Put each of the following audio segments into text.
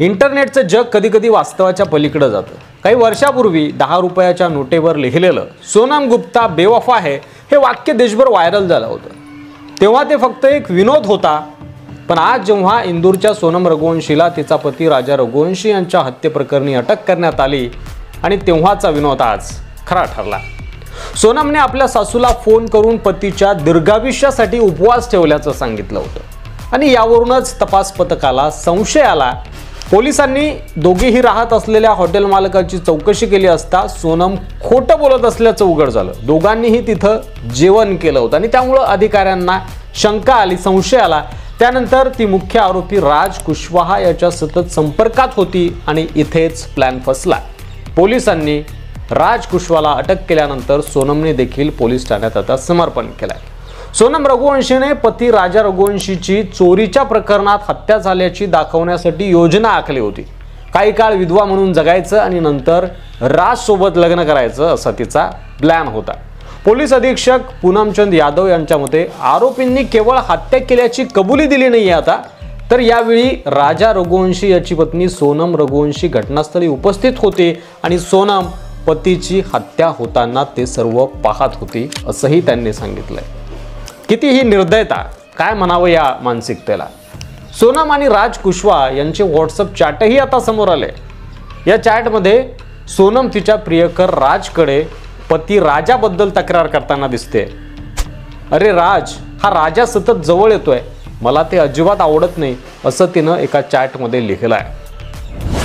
इंटरनेटचं जग कधी कधी वास्तवाच्या पलीकडे जातं। काही वर्षापूर्वी 10 रुपयाच्या नोटेवर लिहिलेलं सोनम गुप्ता बेवफा है हे वाक्य देशभर व्हायरल झालं होतं। तेव्हा ते फक्त एक विनोद होता, पण आज जेव्हा इंदूरच्या सोनम रघुवंशीला तिचा पती राजा रघुवंशी यांच्या हत्येप्रकरणी अटक करण्यात आली आणि तेव्हाचा विनोद आज खरा ठरला। सोनमने आपल्या सासूला फोन करून पतीच्या दीर्घायुष्यासाठी उपवास ठेवल्याचं सांगितलं होतं आणि यावरूनच तपास पथकाला संशय आला। पोलिसांनी दोघेही राहत असलेल्या हॉटेल मालकाची चौकशी केली असता सोनम खोटं बोलत असल्याचं उघड झालं। दोघांनीही तिथं जेवण केलं होतं आणि त्यामुळे अधिकाऱ्यांना शंका आली, संशय आला। त्यानंतर ती मुख्य आरोपी राज कुशवाहा याच्या सतत संपर्कात होती आणि इथेच प्लॅन फसला। पोलिसांनी राज कुशवाहाला अटक केल्यानंतर सोनमने देखील पोलीस ठाण्यात आता समर्पण केलंय। सोनम रघुवंशीने पती राजा रघुवंशीची चोरीच्या प्रकरणात हत्या झाल्याची दाखवण्यासाठी योजना आखली होती। काही काळ विधवा म्हणून जगायचं आणि नंतर राज सोबत लग्न करायचं असा तिचा प्लॅन होता। पोलीस अधीक्षक पूनमचंद यादव यांच्या मते आरोपींनी केवळ हत्या केल्याची कबुली दिली नाहीये आता, तर यावेळी राजा रघुवंशी याची पत्नी सोनम रघुवंशी घटनास्थळी उपस्थित होती आणि सोनम पतीची हत्या होताना ते सर्व पाहत होती असंही त्यांनी सांगितलंय। कितीही निर्दयता, काय म्हणावं या मानसिकतेला। सोनम आणि राज कुशवाहा यांचे व्हॉट्सअप चॅटही आता समोर आले। या चॅटमध्ये सोनम तिच्या प्रियकर राजकडे पती राजाबद्दल तक्रार करताना दिसते। अरे राज, हा राजा सतत जवळ येतोय, मला ते अजिबात आवडत नाही असं तिनं एका चॅटमध्ये लिहिलं आहे।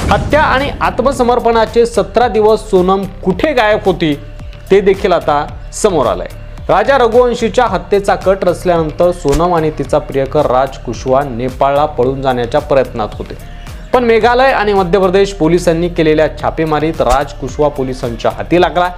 हत्या आणि आत्मसमर्पणाचे 17 दिवस सोनम कुठे गायब होती ते देखील आता समोर आलंय। राजा रघुवंशीच्या हत्येचा कट रचल्यानंतर सोनम आणि तिचा प्रियकर राज कुशवाहा नेपाळला पळून जाण्याच्या प्रयत्नात होते, पण मेघालय आणि मध्य प्रदेश पोलिसांनी केलेल्या छापेमारीत राज कुशवाहा पोलिसांच्या हाती लागला।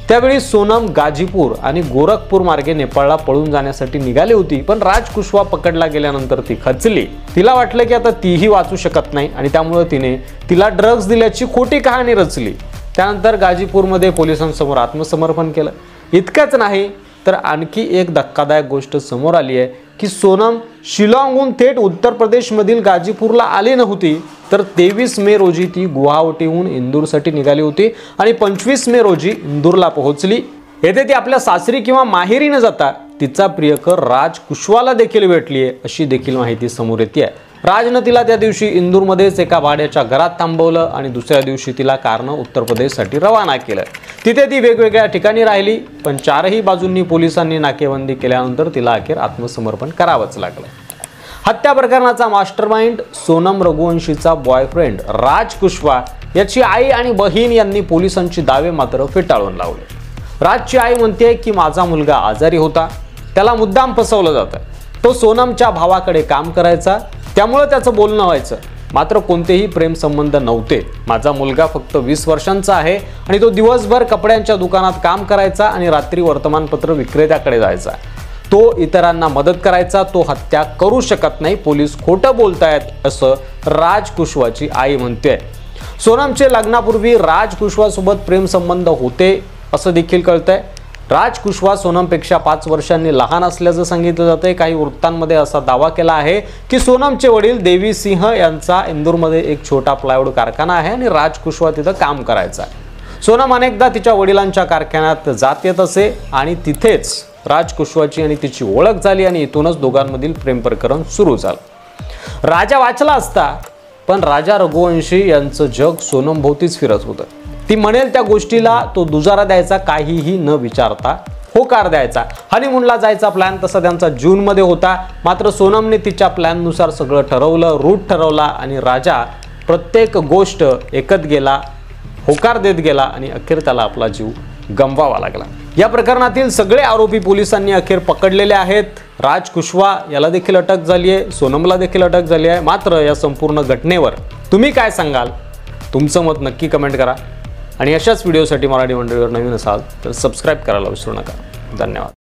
त्यावेळी सोनम गाजीपूर आणि गोरखपूर मार्गे नेपाळला पळून जाण्यासाठी निघाली होती, पण राज कुशवाहा पकडला गेल्यानंतर ती खचली। तिला वाटलं की आता तीही वाचू शकत नाही आणि त्यामुळे तिने तिला ड्रग्ज दिल्याची खोटी कहाणी रचली। त्यानंतर गाजीपूरमध्ये पोलिसांसमोर आत्मसमर्पण केलं। इतकंच नाही तर आणखी एक धक्कादायक गोष्ट समोर आली आहे की सोनम शिलाँगहून थेट उत्तर प्रदेशमधील गाजीपूरला आली नव्हती, तर 23 मे रोजी ती गुवाहाटीहून इंदूरसाठी निघाली होती आणि 25 मे रोजी इंदूरला पोहोचली। येथे ती आपल्या सासरी किंवा माहेरी न जाता तिचा प्रियकर राज कुशवाहाला देखील भेटली आहे अशी देखील माहिती समोर येते आहे। राजनं तिला त्या दिवशी इंदूरमध्येच एका भाड्याच्या घरात थांबवलं आणि दुसऱ्या दिवशी तिला कारनं उत्तर प्रदेशसाठी रवाना केलं। तिथे ती वेगवेगळ्या ठिकाणी राहिली, पण चारही बाजूंनी पोलिसांनी नाकेबंदी केल्यानंतर तिला अखेर आत्मसमर्पण करावंच लागलं। हत्या प्रकरणाचा मास्टरमाइंड सोनम रघुवंशीचा बॉयफ्रेंड राज कुशवाहा याची आई आणि बहीण यांनी पोलिसांची दावे मात्र फेटाळून लावले। राजची आई म्हणते की माझा मुलगा आजारी होता, त्याला मुद्दाम फसवलं जातं, तो सोनमच्या भावाकडे काम करायचा, त्यामुळे त्याचं बोलणं व्हायचं, मात्र कोणतेही प्रेम संबंध नव्हते। माझा मुलगा फक्त 20 वर्षांचा आहे आणि तो दिवसभर कपड्यांच्या दुकानात काम करायचा आणि रात्री वर्तमानपत्र विक्रेत्याकडे जायचा। तो इतरांना मदत करायचा, तो हत्या करू शकत नाही, पोलीस खोटं बोलतायत असं राज कुशवाहाची आई म्हणते। सोनमचे लग्नापूर्वी राज कुशवाहासोबत प्रेम संबंध होते असं देखील कळतंय। राज कुशवाहा सोनमपेक्षा 5 वर्षांनी लहान असल्याचं सांगितलं जातंय। काही वृत्तांमध्ये असा दावा केला आहे की सोनमचे वडील देवी सिंह यांचा इंदूरमध्ये एक छोटा प्लायवूड कारखाना आहे आणि राज कुशवाहा तिथं काम करायचा। सोनम अनेकदा तिच्या वडिलांच्या कारखान्यात जात येत असे आणि तिथेच राज कुशवाहाची आणि तिची ओळख झाली आणि इथूनच दोघांमधील प्रेम प्रकरण सुरू झालं। राजा वाचला असता, पण राजा रघुवंशी यांचं जग सोनम भोवतीच फिरत होतं। ती म्हणेल त्या गोष्टीला तो दुजारा द्यायचा, काहीही न विचारता होकार द्यायचा। हनीमूनला जायचा प्लॅन तसा त्यांचा जूनमध्ये होता, मात्र सोनमने तिच्या प्लॅननुसार सगळं ठरवलं, रूट ठरवला आणि राजा प्रत्येक गोष्ट ऐकत गेला, होकार देत गेला आणि अखेर त्याला आपला जीव गमवावा लागला। या प्रकरणातील सगळे आरोपी पोलिसांनी अखेर पकडलेले आहेत। राज कुशवाहा याला देखील अटक झाली आहे, सोनमला देखील अटक झाली आहे। मात्र या संपूर्ण घटनेवर तुम्ही काय सांगाल? तुमचं मत नक्की कमेंट करा आणि अशाच व्हिडिओसाठी मराठी मंडळीवर नवीन असाल तर सबस्क्राईब करायला विसरू नका। धन्यवाद।